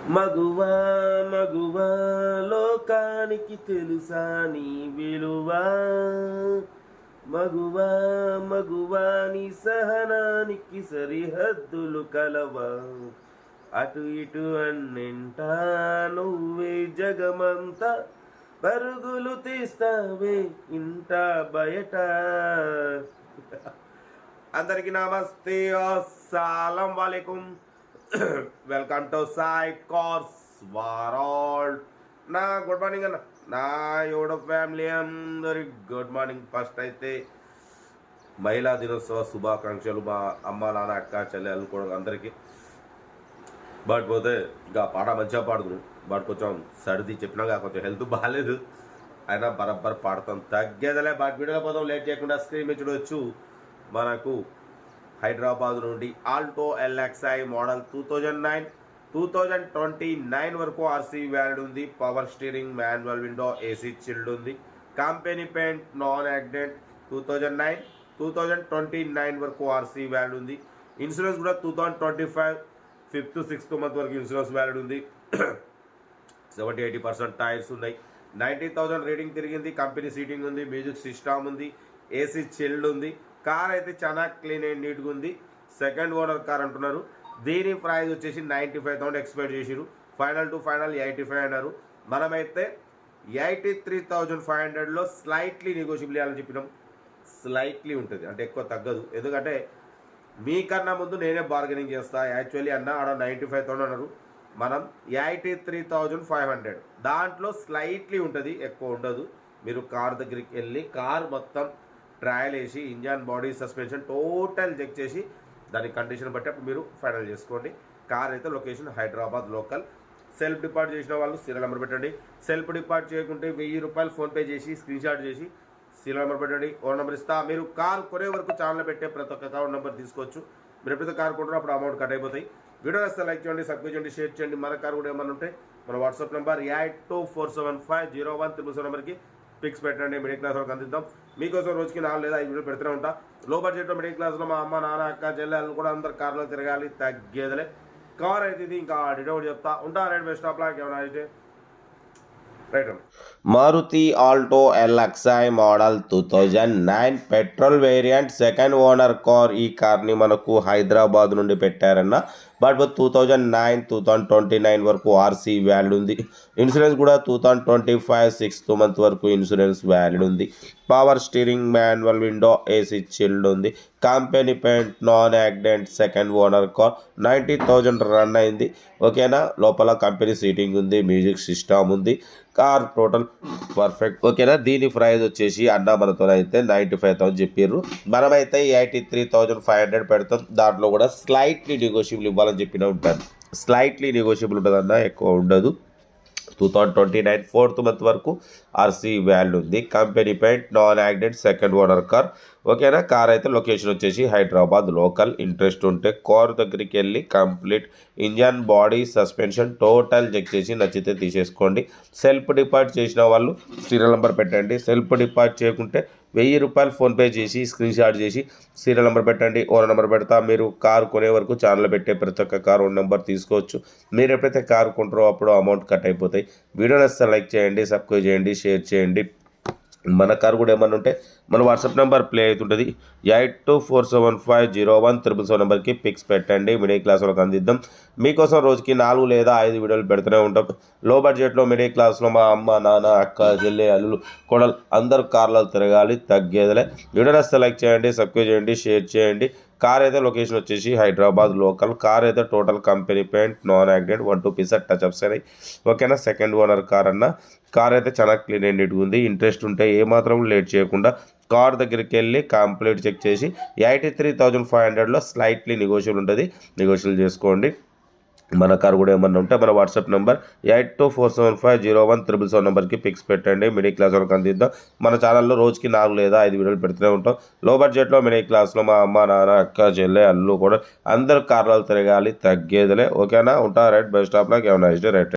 మగువా మగువా లోకానికి తెలుసా నీ విలువా. మగువా మగువా నీ సహనానికి సరిహద్దులు కలవా. అటు ఇటు అన్నింటా నువ్వే జగమంతా పరుగులు తీస్తావే ఇంట బయట. అందరికీ నమస్తే, అస్సలం వాలేకుం. Welcome to Sai course world. నా గుడ్ మార్నింగ్ అన్న, నా యూట్యూబ్ ఫ్యామిలీ అందరికి గుడ్ మార్నింగ్. ఫస్ట్ అయితే మహిళా దినోత్సవ శుభాకాంక్షలు మా అమ్మ నాన్న అక్క చెల్లెలు కూడా అందరికీ. బట్ పోతే ఇంకా పాట మంచిగా పాడుతున్నాం. బట్ కొంచెం సర్ది చెప్పినాగా కొంచెం హెల్త్ బాగాలేదు, అయినా బరబ్బర్ పాడతాం తగ్గేదలే. బట్ వీడియోలో పోతాం లేట్ చేయకుండా. స్క్రీన్ మీద చూడవచ్చు మనకు హైదరాబాద్ నుండి ఆల్టో ఎల్ఎక్స్ఐ మోడల్ 2029 వరకు ఆర్సీ వ్యాలిడ్ ఉంది. Power steering, manual window, AC chilled ఉంది. Company paint, non accident. 2029 వరకు ఆర్సీ వ్యాలిడ్ ఉంది. ఇన్సూరెన్స్ కూడా 2025 5th 6th మంత్ వరకు ఇన్సూరెన్స్ వ్యాలిడ్ ఉంది. 70-80% టైర్స్ ఉన్నాయి. 90,000 రేటింగ్ తిరిగింది. కంపెనీ సీటింగ్ ఉంది, మ్యూజిక్ సిస్టమ్ ఉంది, ఏసీ చిల్డ్ ఉంది. కార్ అయితే చాలా క్లీన్ అండ్ నీట్గా ఉంది. సెకండ్ ఓనర్ కార్ అంటున్నారు. దీని ప్రైస్ వచ్చేసి 95,000 ఎక్స్పెక్ట్ చేసిరు. ఫైనల్ 85 అన్నారు. మనమైతే 83,500లో స్లైట్లీ నెగోషియబుల్ చేయాలని చెప్పినాం. స్లైట్లీ ఉంటుంది అంటే ఎక్కువ తగ్గదు, ఎందుకంటే మీకన్నా ముందు నేనే బార్గెనింగ్ చేస్తా. యాక్చువల్లీ అన్న ఆడ 95,000 అన్నారు, మనం 83,500. దాంట్లో స్లైట్లీ ఉంటుంది, ఎక్కువ ఉండదు. మీరు కార్ దగ్గరికి వెళ్ళి కార్ మొత్తం ట్రయల్ వేసి engine, body, suspension total check చేసి దాని కండిషన్ బట్టి అప్పుడు మీరు ఫైనల్ చేసుకోండి. కార్ అయితే location Hyderabad local. Self depart చేసిన వాళ్ళు సీరియల్ నెంబర్ పెట్టండి. సెల్ఫ్ డిపార్ట్ చేయకుంటే 1000 రూపాయలు ఫోన్పే చేసి స్క్రీన్ షాట్ చేసి సీరియల్ నెంబర్ పెట్టండి. ఓన్ నెంబర్ ఇస్తా. మీరు కార్ కొనే వరకు ఛానల్ పెట్టే ప్రతి ఒక్క అకౌంట్ నెంబర్ తీసుకోవచ్చు. మీరు ఎప్పుడైతే కార్ కొంటారో అప్పుడు అమౌంట్ కట్ అయిపోతాయి. వీడియో వస్తే లైక్ చేయండి, సబ్స్క్రైబ్ చేయండి, షేర్ చేయండి. మన కార్ కూడా ఏమన్నా ఉంటే మన వాట్సాప్ నెంబర్ 82475017 నెంబర్కి పిక్స్ పెట్టండి. మిడిల్ క్లాస్ వాళ్ళకి అందిద్దాం. మీకోసం రోజుకి 4 లేదా 5 వీడియోలు పెడుతూనే ఉంటా. లో బడ్జెట్లో మిడిల్ క్లాస్లో మా అమ్మ నాన్న అక్క చెల్లెలు కూడా అందరు కార్లో తిరగాలి, తగ్గేదలే. కార్ అయితే ఇది ఇంకా డీటెయిల్ చెప్తా ఉంటా. రైట్ బెస్ట్ స్టాప్ లాగా ఏమైనా అయితే right. Maruti Alto LXI model 2009 petrol variant second owner car. ఈ కార్ని మనకు హైదరాబాద్ నుండి పెట్టారన్న. బట్ 2009 వరకు ఆర్సీ వ్యాలిడ్ ఉంది. ఇన్సూరెన్స్ కూడా 2025 6th మంత్ వరకు ఇన్సూరెన్స్ వ్యాలిడ్ ఉంది. Power steering, manual window, AC chilled ఉంది. Company paint, non accident, second owner car. 90,000 run అయింది. ఓకేనా. లోపల కంపెనీ సీటింగ్ ఉంది, మ్యూజిక్ సిస్టమ్ ఉంది. Car total perfect. ఓకేనా. దీని ప్రైస్ వచ్చేసి అన్న మనతో అయితే 95,000 చెప్పారు. మనమైతే 83,500 పెడతాం. దాంట్లో కూడా స్లైట్లీ నెగోషియబుల్ ఇవ్వాలని చెప్పిన ఉంటాను. స్లైట్లీ నెగోషియబుల్ ఉంటుంది అన్న, ఎక్కువ ఉండదు. 2029 4th మంత్ వరకు ఆర్సీ వాల్యూ ఉంది. Company paint, non accident, second owner car. ఓకేనా. కార్ అయితే లొకేషన్ వచ్చేసి హైదరాబాద్ లోకల్. ఇంట్రెస్ట్ ఉంటే కార్ దగ్గరికి వెళ్ళి complete engine, body, suspension total check చేసి నచ్చితే తీసేసుకోండి. సెల్ఫ్ డిపార్ట్ చేసిన వాళ్ళు సీరియల్ నెంబర్ పెట్టండి. సెల్ఫ్ డిపార్ట్ చేయకుంటే 1000 రూపాయలు ఫోన్పే చేసి స్క్రీన్ షాట్ చేసి సీరియల్ నెంబర్ పెట్టండి. ఓనర్ నెంబర్ పెడతా. మీరు కారు కొనే వరకు ఛానల్ పెట్టే ప్రతి ఒక్క కారు ఓన్ నెంబర్ తీసుకోవచ్చు. మీరు ఎప్పుడైతే కారు కొంటారో అప్పుడు అమౌంట్ కట్ అయిపోతాయి. వీడియో నచ్చితే లైక్ చేయండి, సబ్స్క్రైబ్ చేయండి, షేర్ చేయండి. మన కారు కూడా ఏమన్నా ఉంటే మన వాట్సాప్ నెంబర్ ప్లే అవుతుంటుంది. 82475017 నెంబర్కి పిక్స్ పెట్టండి. మిడిల్ క్లాస్ వాళ్ళకి అందిద్దాం. మీకోసం రోజుకి 4 లేదా 5 వీడియోలు పెడుతూనే ఉంటాం. లో బడ్జెట్లో మిడిల్ క్లాస్లో మా అమ్మ నాన్న అక్క చెల్లె అల్లులు కొడలు అందరు కార్లలో తిరగాలి, తగ్గేదలే. వీడియో నచ్చితే లైక్ చేయండి, సబ్స్క్రైబ్ చేయండి, షేర్ చేయండి. కార్ అయితే లొకేషన్ వచ్చేసి హైదరాబాద్ లోకల్. కార్ అయితే total company paint, non accident, 1-2 touch apps అయినాయి. ఓకేనా. సెకండ్ ఓనర్ కార్ అన్న. కార్ అయితే చాలా క్లీన్ అండ్ నీట్గా ఉంది. ఇంట్రెస్ట్ ఉంటే ఏమాత్రం లేట్ చేయకుండా కార్ దగ్గరికి వెళ్ళి కంప్లీట్ చెక్ చేసి 83,500లో స్లైట్లీ నెగోషియబుల్ ఉంటుంది, నెగోషియబుల్ చేసుకోండి. మన కార్ కూడా ఏమన్నా ఉంటే మన వాట్సాప్ నెంబర్ 82475017 నెంబర్కి పిక్స్ పెట్టండి. మిడిల్ క్లాస్ వాళ్ళకి అందిద్దాం. మన ఛానల్లో రోజుకి 4 లేదా 5 వీడియోలు పెడుతూనే ఉంటాం. లో బడ్జెట్లో మిడిల్ క్లాస్లో మా అమ్మ నాన్న అక్క చెల్లె అల్లు కూడా అందరు కార్లలో తిరగాలి, తగ్గేదిలే. ఓకేనా. ఉంటా. రైట్ బస్ స్టాప్లో ఏమైనా రైట్.